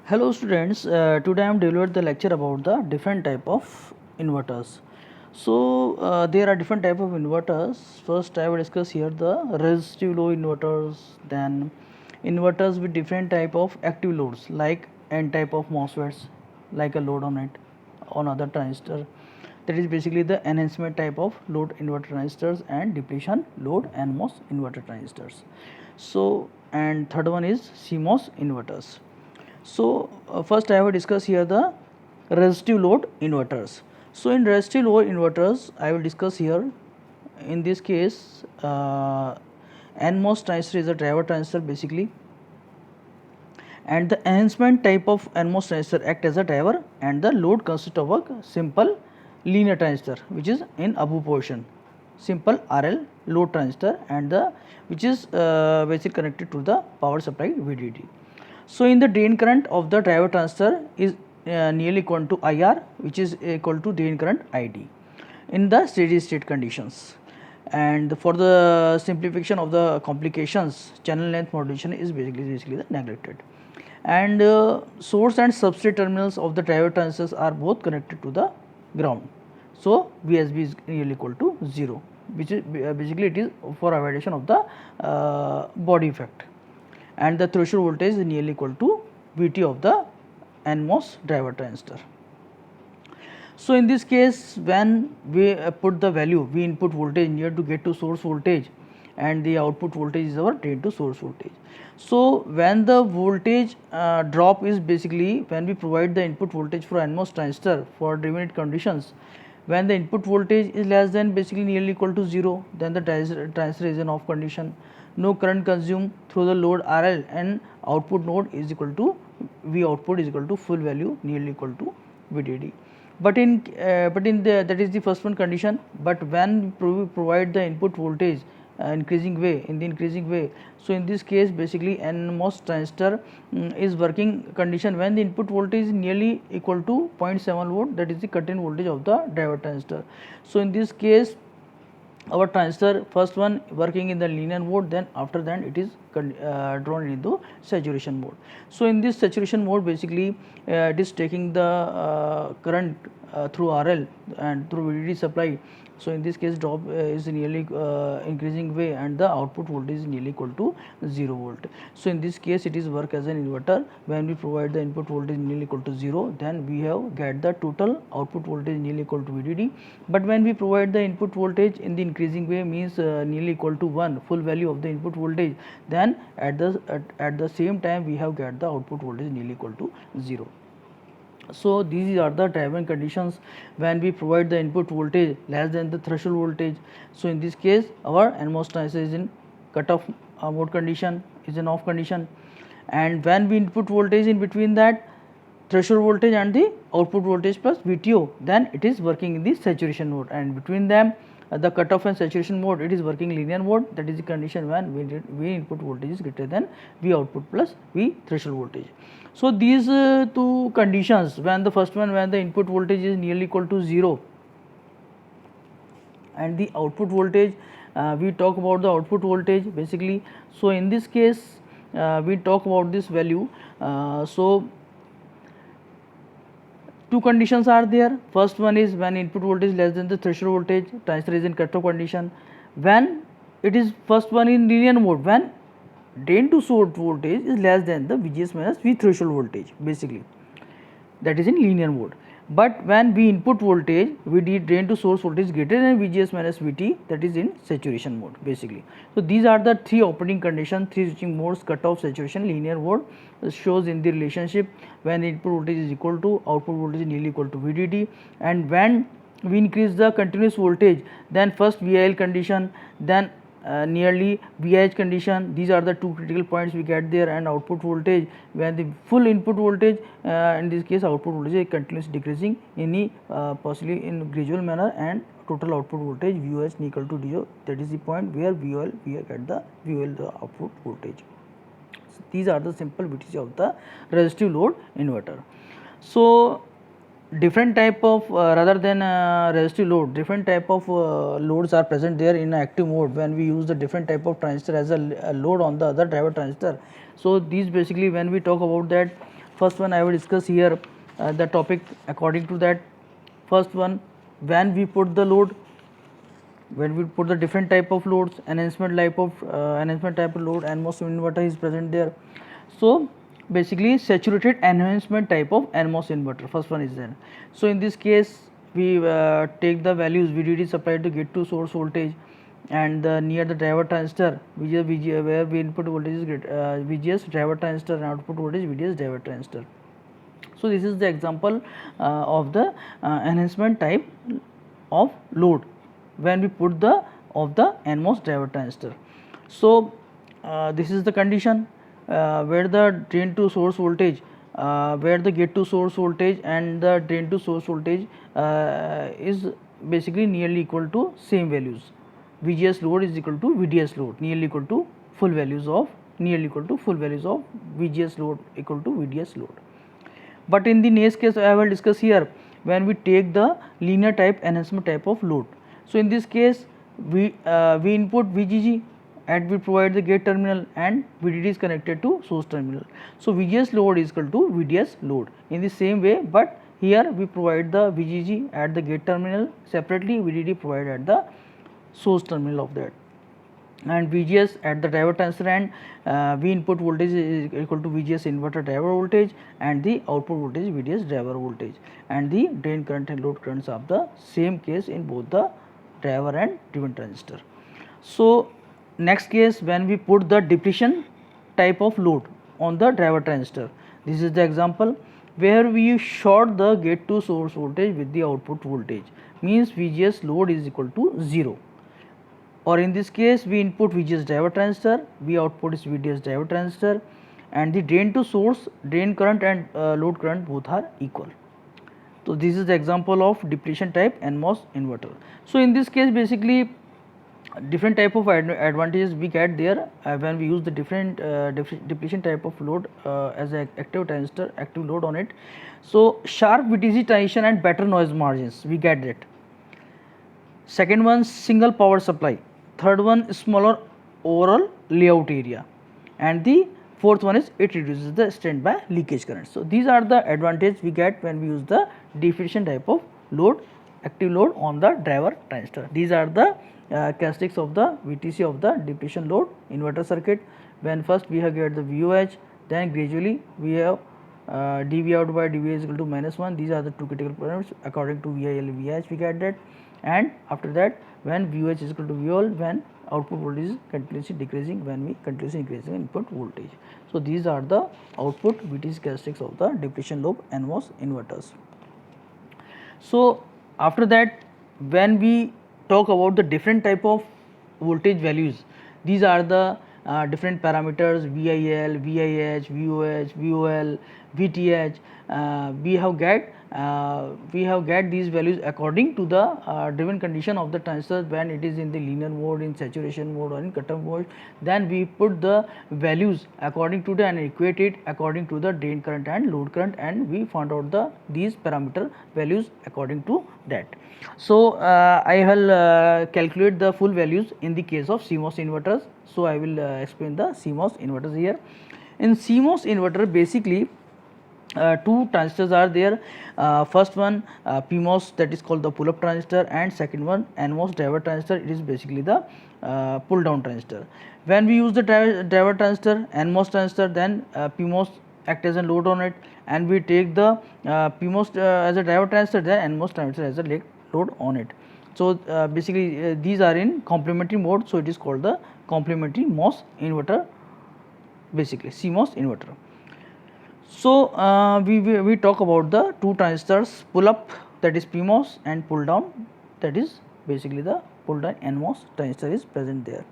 Hello students, today I am delivered the lecture about the different type of inverters. There are different type of inverters. First I will discuss here the resistive load inverters, then inverters with different type of active loads like N type of MOSFETs, like a load on it on other transistor. That is basically the enhancement type of load inverter transistors and depletion load NMOS inverter transistors. And third one is CMOS inverters. First I will discuss here the resistive load inverters. So in resistive load inverters I will discuss here. In this case NMOS transistor is a driver transistor basically, and the enhancement type of NMOS transistor act as a driver, and the load consists of a simple linear transistor which is in above portion, simple RL load transistor, and the which is basically connected to the power supply VDD. So in the drain current of the driver transistor is nearly equal to IR, which is equal to drain current ID in the steady state conditions. And for the simplification of the complications, channel length modulation is basically neglected. And source and substrate terminals of the driver transistors are both connected to the ground. So VSB is nearly equal to 0, which is basically it is for avoidance of the body effect. And the threshold voltage is nearly equal to Vt of the NMOS driver transistor. So in this case, when we put the value V input voltage near to get to source voltage, and the output voltage is our drain to source voltage. So when the voltage drop is basically when we provide the input voltage for NMOS transistor for definite conditions, when the input voltage is less than basically nearly equal to 0, then the transistor is in off condition. No current consumed through the load RL, and output node is equal to V output is equal to full value nearly equal to VDD. But in that is the first one condition. But when we provide the input voltage increasing way, so in this case basically NMOS transistor is working condition when the input voltage is nearly equal to 0.7 volt, that is the cut-in voltage of the driver transistor. So in this case our transistor first one working in the linear mode, then after that it is drawn into saturation mode. So in this saturation mode basically it is taking the current through RL and through VDD supply. So in this case drop is nearly increasing way, and the output voltage is nearly equal to 0 volt. So in this case it is work as an inverter. When we provide the input voltage nearly equal to 0, then we have get the total output voltage nearly equal to VDD. But when we provide the input voltage in the increasing way, means nearly equal to 1 full value of the input voltage, then at the same time we have get the output voltage nearly equal to 0. So these are the driving conditions when we provide the input voltage less than the threshold voltage. So in this case our NMOS transistor is in cutoff mode condition, is in off condition, and when we input voltage in between that threshold voltage and the output voltage plus VTO, then it is working in the saturation mode, and between them the cutoff and saturation mode it is working linear mode. That is the condition when V input voltage is greater than V output plus V threshold voltage. So these two conditions, when the first one when the input voltage is nearly equal to 0 and the output voltage, we talk about the output voltage basically. So in this case we talk about this value. So two conditions are there. First one is when input voltage less than the threshold voltage, transistor is in cutoff condition. When it is first one in linear mode, when drain to source voltage is less than the VGS minus V threshold voltage basically, that is in linear mode. But when V input voltage VD drain to source voltage greater than VGS minus VT, that is in saturation mode basically. So these are the three operating conditions, three switching modes: cutoff, saturation, linear mode. Shows in the relationship when the input voltage is equal to output voltage is nearly equal to VDD, and when we increase the continuous voltage, then first VIL condition, then nearly VIH condition. These are the two critical points we get there. And output voltage, when the full input voltage, in this case output voltage is continuously decreasing in possibly in gradual manner, and total output voltage VOH equal to 0. That is the point where VOL we get the VOL the output voltage. So these are the simple VTC of the resistive load inverter. So different type of rather than resistive load, different type of loads are present there in active mode when we use the different type of transistor as a load on the other driver transistor. So these basically when we talk about that, First one I will discuss here the topic according to that. First one, when we put the load, when we put the different type of loads, enhancement type of load, NMOS inverter is present there. So basically saturated enhancement type of NMOS inverter, first one is there. So in this case we take the values VDD supplied to get to source voltage, and near the driver transistor VGS, where we input voltage is VGS driver transistor and output voltage VDS driver transistor. So this is the example of the enhancement type of load when we put the NMOS driver transistor. So this is the condition where the drain to source voltage, where the gate to source voltage and the drain to source voltage is basically nearly equal to same values. VGS load is equal to VDS load, nearly equal to full values of VGS load equal to VDS load. But in the next case I will discuss here, when we take the linear type enhancement type of load. So in this case we input VGG and we provide the gate terminal, and VDD is connected to source terminal. So VGS load is equal to VDS load in the same way, but here we provide the VGG at the gate terminal separately, VDD provided at the source terminal of that, and VGS at the driver transistor, and V input voltage is equal to VGS inverter driver voltage, and the output voltage VDS driver voltage, and the drain current and load currents of the same case in both the driver and driven transistor. So next case, when we put the depletion type of load on the driver transistor, this is the example where we short the gate to source voltage with the output voltage, means VGS load is equal to 0. Or in this case we input VGS driver transistor, V output is VDS driver transistor, and the drain to source, drain current and load current both are equal. So this is the example of depletion type NMOS inverter. So in this case basically different type of advantages we get there when we use the different depletion type of load as a active transistor, active load on it. So sharp VTC transition and better noise margins we get that. Second one, single power supply. Third one, smaller overall layout area, and the fourth one is it reduces the standby leakage current. So these are the advantage we get when we use the depletion type of load, active load on the driver transistor. These are the characteristics of the VTC of the depletion load inverter circuit. When first we have get the VOH, then gradually we have dV out by dV is equal to -1. These are the two critical parameters according to VIL VH we get that, and after that when VOH is equal to VOL, when output voltage is continuously decreasing, when we continuously increasing input voltage. So these are the output VTC characteristics of the depletion loop NMOS inverters. So after that, when we talk about the different type of voltage values, these are the different parameters VIL, VIH, VOH, VOL, VTH. We have get these values according to the driven condition of the transistor, when it is in the linear mode, in saturation mode or in cutoff mode. Then we put the values according to the and equate it according to the drain current and load current, and we found out these parameter values according to that. So I will calculate the full values in the case of CMOS inverters. So I will explain the CMOS inverters here. In CMOS inverter basically two transistors are there. First one PMOS, that is called the pull up transistor, and second one NMOS driver transistor, it is basically the pull down transistor. When we use the driver transistor, NMOS transistor, then PMOS act as a load on it, and we take the PMOS as a driver transistor, then NMOS transistor as a load on it. So basically these are in complementary mode, so it is called the complementary MOS inverter, basically CMOS inverter. So we talk about the two transistors, pull up, that is PMOS, and pull down, that is basically the pull down NMOS transistor is present there.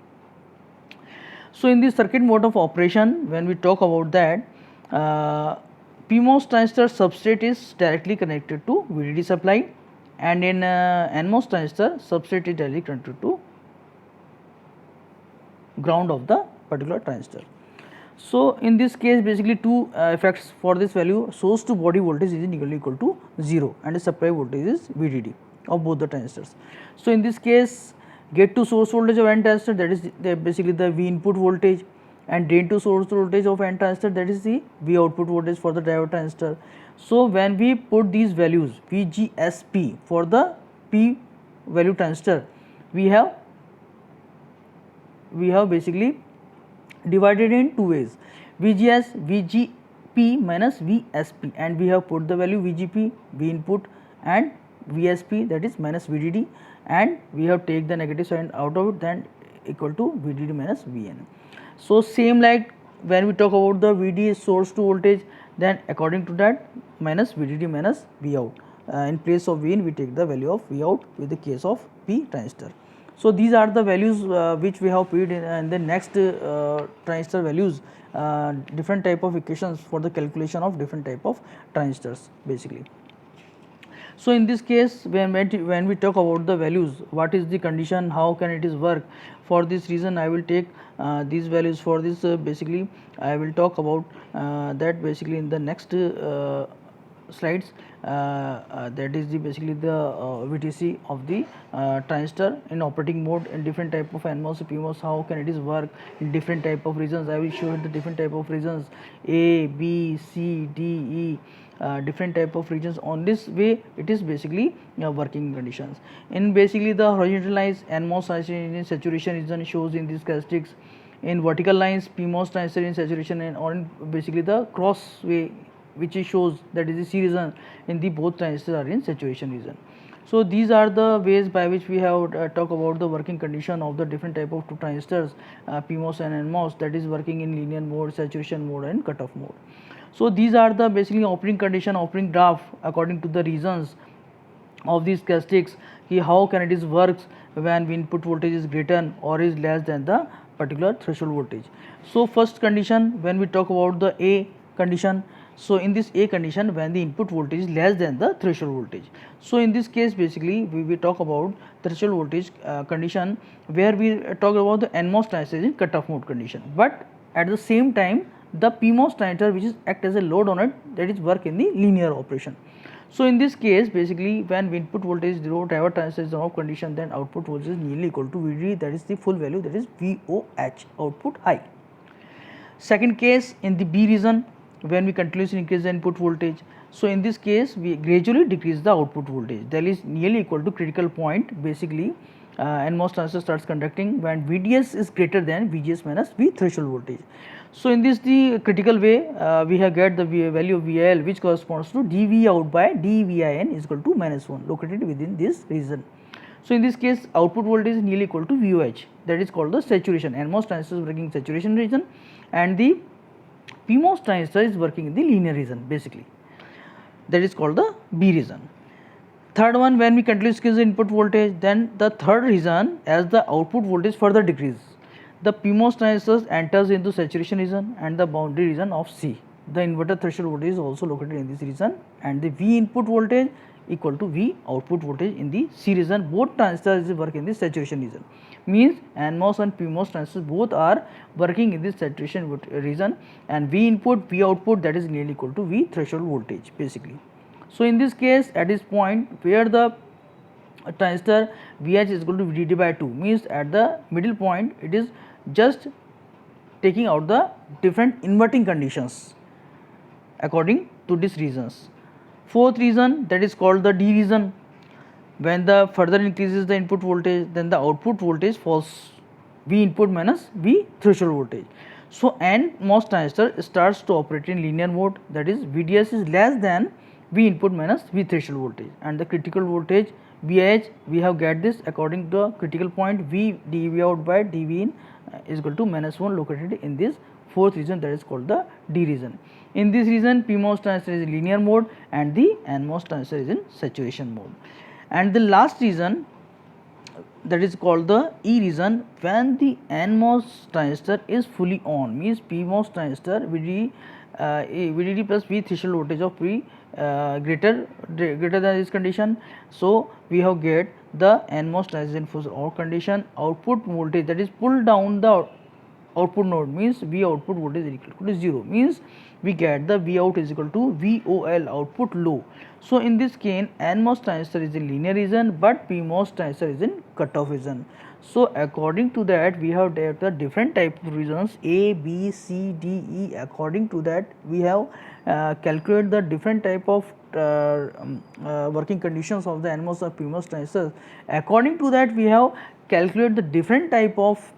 So in the circuit mode of operation, when we talk about that, PMOS transistor substrate is directly connected to VDD supply, and in NMOS transistor substrate is directly connected to ground of the particular transistor. So in this case basically two effects for this value, source to body voltage is equal to 0 and the supply voltage is VDD of both the transistors. So in this case gate to source voltage of N transistor, that is basically the V input voltage, and drain to source voltage of N transistor, that is the V output voltage for the diode transistor. So when we put these values VGSP for the P value transistor, we have basically divided in two ways, VGS VGP minus VSP, and we have put the value VGP V input and VSP, that is minus VDD, and we have take the negative sign out of it, then equal to VDD minus VN. So same like when we talk about the VD source to voltage, then according to that minus VDD minus V out. In place of VIN we take the value of V out with the case of P transistor. So these are the values which we have put in, and the next transistor values, different type of equations for the calculation of different type of transistors basically. So in this case, when we talk about the values, what is the condition, how can it is work, for this reason I will take these values for this. Basically I will talk about that basically in the next slides. That is the basically the VTC of the transistor in operating mode in different type of NMOS, PMOS, how can it is work in different type of regions. I will show you the different type of regions, A, B, C, D, E, different type of regions. On this way it is basically working conditions. In basically the horizontal lines, NMOS transistor in saturation region shows in these characteristics. In vertical lines, PMOS transistor in saturation, and on basically the cross way which it shows, that is the C region, in the both transistors are in saturation region. So these are the ways by which we have talk about the working condition of the different type of two transistors, PMOS and NMOS, that is working in linear mode, saturation mode and cutoff mode. So these are the basically operating condition, operating graph according to the reasons of these characteristics, how can it is works when input voltage is greater or is less than the particular threshold voltage. So first condition, when we talk about the A condition, so in this A condition, when the input voltage is less than the threshold voltage. So in this case basically we talk about threshold voltage condition, where we talk about the NMOS transistor in cutoff mode condition, but at the same time the PMOS transistor which is act as a load on it, that is work in the linear operation. So in this case basically when input voltage is 0, diode transistor is off condition, then output voltage is nearly equal to VDD, that is the full value, that is VOH, output high. Second case, in the B region, when we continuously increase the input voltage, so in this case we gradually decrease the output voltage, that is nearly equal to critical point. Basically NMOS transistor starts conducting when VDS is greater than VGS minus V threshold voltage. So in this the critical way we have get the value of VIL, which corresponds to dV out by dVin is equal to -1, located within this region. So in this case output voltage is nearly equal to VOH, that is called the saturation. NMOS transistor is working in saturation region and the PMOS transistor is working in the linear region basically, that is called the B region. Third one, when we continuously increase the input voltage, then the third region, as the output voltage further decreases, the PMOS transistor enters into saturation region and the boundary region of C. The inverter threshold voltage is also located in this region, and the V input voltage equal to V output voltage in the C region. Both transistors work in the saturation region, means NMOS and PMOS transistors both are working in this saturation region, and V input V output, that is nearly equal to V threshold voltage basically. So in this case at this point where the transistor VH is equal to VDD by 2, means at the middle point it is just taking out the different inverting conditions according to these reasons. Fourth reason, that is called the D reason. When the further increases the input voltage, then the output voltage falls, V input minus V threshold voltage. So NMOS transistor starts to operate in linear mode, that is VDS is less than V input minus V threshold voltage, and the critical voltage VIH, we have get this according to the critical point V dV out by dV in is equal to -1, located in this fourth region, that is called the D region. In this region PMOS transistor is in linear mode and the NMOS transistor is in saturation mode. And the last region, that is called the E region, when the NMOS transistor is fully on, means PMOS transistor VDD plus V threshold voltage of P greater than this condition. So we have get the NMOS transistor in full on condition, output voltage, that is pull down the output node, means V output voltage is equal to 0, means we get the V out is equal to VOL, output low. So in this case NMOS transistor is in linear region but PMOS transistor is in cutoff region. So according to that, we have the different type of reasons A, B, C, D, E. According to that, we have calculate the different type of working conditions of the NMOS or PMOS transistors. According to that, we have calculate the different type of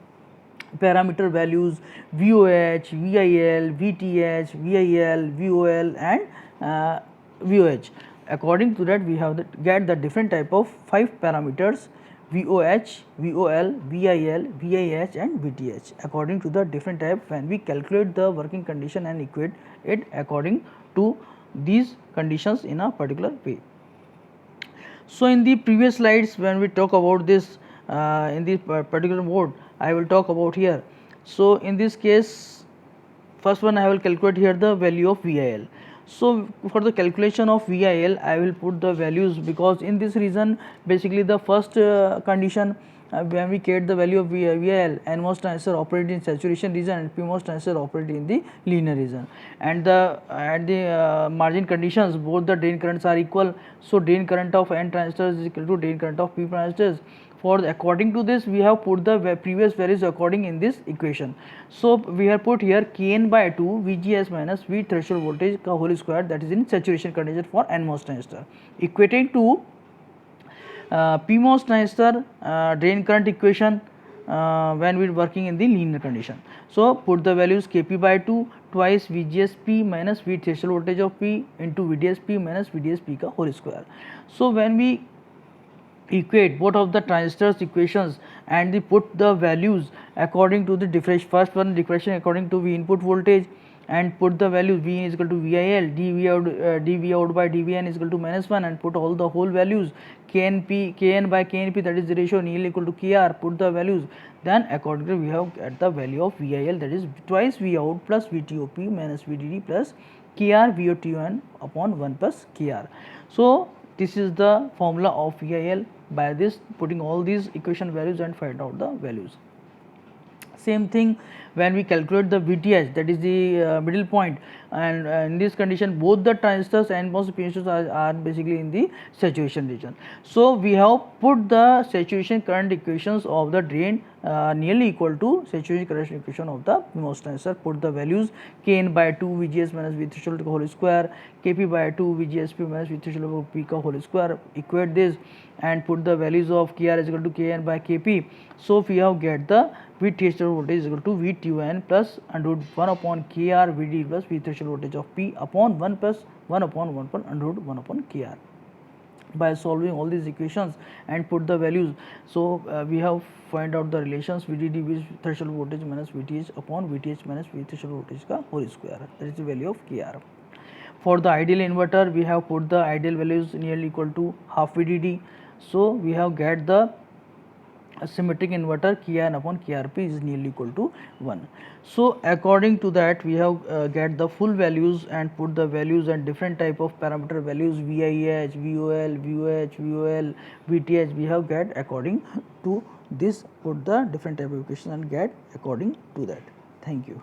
parameter values VOH, VIL, VTH, VIL, VOL and VOH. According to that, we have get the different type of 5 parameters VOH, VOL, VIL, VIH and VTH according to the different type when we calculate the working condition and equate it according to these conditions in a particular way. So in the previous slides when we talk about this in this particular mode, I will talk about here. So in this case, first one I will calculate here the value of VIL. So for the calculation of VIL, I will put the values because in this region basically the first condition when we get the value of VIL, NMOS transistor operated in saturation region and PMOS transistor operated in the linear region, and the at the margin conditions both the drain currents are equal. So drain current of N transistors is equal to drain current of P transistors. For according to this, we have put the previous values according in this equation. So we have put here Kn by 2 VGS minus V threshold voltage ka whole square, that is in saturation condition for NMOS transistor, equating to PMOS transistor drain current equation when we are working in the linear condition. So put the values Kp by 2 twice VGSP minus V threshold voltage of P into VDSP minus VDSP ka whole square. So when we equate both of the transistors equations and we put the values according to the differential, first one differential according to V input voltage and put the value V is equal to VIL, dV out by dVn is equal to -1 and put all the whole values KNP, Kn by KNP, that is the ratio N equal to Kr, put the values, then accordingly we have at the value of VIL, that is twice V out plus VTOP minus VDD plus Kr VOTN upon 1 plus Kr. So this is the formula of VIL. By this putting all these equation values and find out the values. Same thing when we calculate the VTH, that is the middle point, and in this condition both the transistors and most transistors are basically in the saturation region. So we have put the saturation current equations of the drain nearly equal to saturation current equation of the MOS transistor. Put the values Kn by 2 VGS minus V threshold whole square, Kp by 2 VGSP minus V threshold P ka whole square, equate this and put the values of Kr is equal to Kn by Kp. So we have get the V threshold voltage is equal to VTN plus under root 1 upon Kr Vd plus V threshold voltage of P upon 1 plus 1 upon 1 upon under root 1 upon Kr. By solving all these equations and put the values, so we have find out the relations VDD with threshold voltage minus VTH upon VTH minus V threshold voltage ka whole square, that is the value of Kr. For the ideal inverter, we have put the ideal values nearly equal to half VDD. So we have get the symmetric inverter Kn upon Krp is nearly equal to 1. So according to that, we have get the full values and put the values and different type of parameter values VIH, VOL, VOH, VOL, VTH we have get according to this, put the different type of equation and get according to that. Thank you.